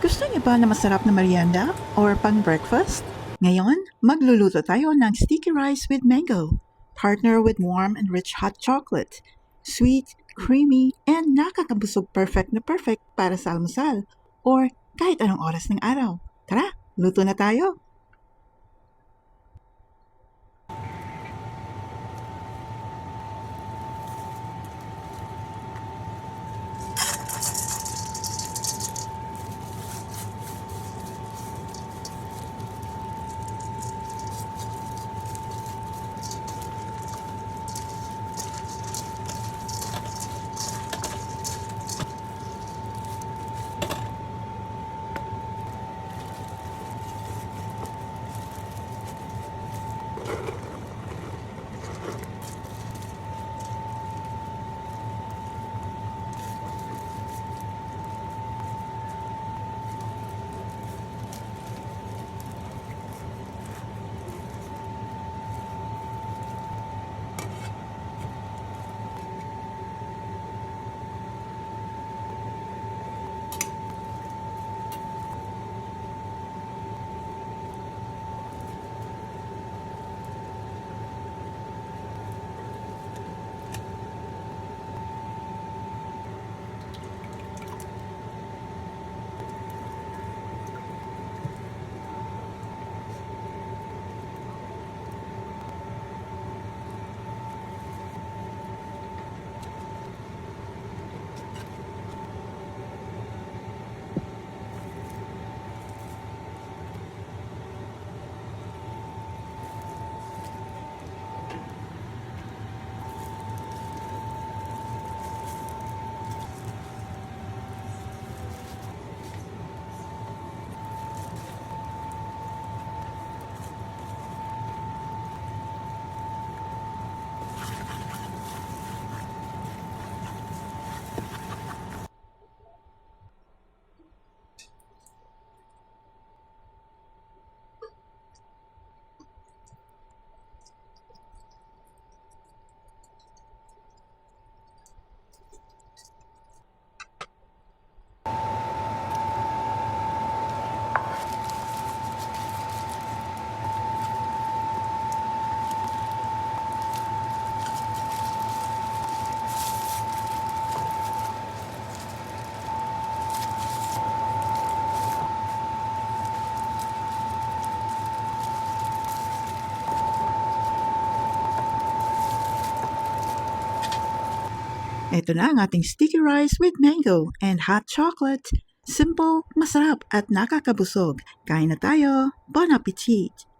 Gusto niyo ba na masarap na merienda or pang-breakfast? Ngayon, magluluto tayo ng sticky rice with mango. Partner with warm and rich hot chocolate. Sweet, creamy, and nakakabusog perfect na perfect para sa almusal or kahit anong oras ng araw. Tara, luto na tayo! Ito na ang ating sticky rice with mango and hot chocolate. Simple, masarap at nakakabusog. Kain na tayo. Bon appetit!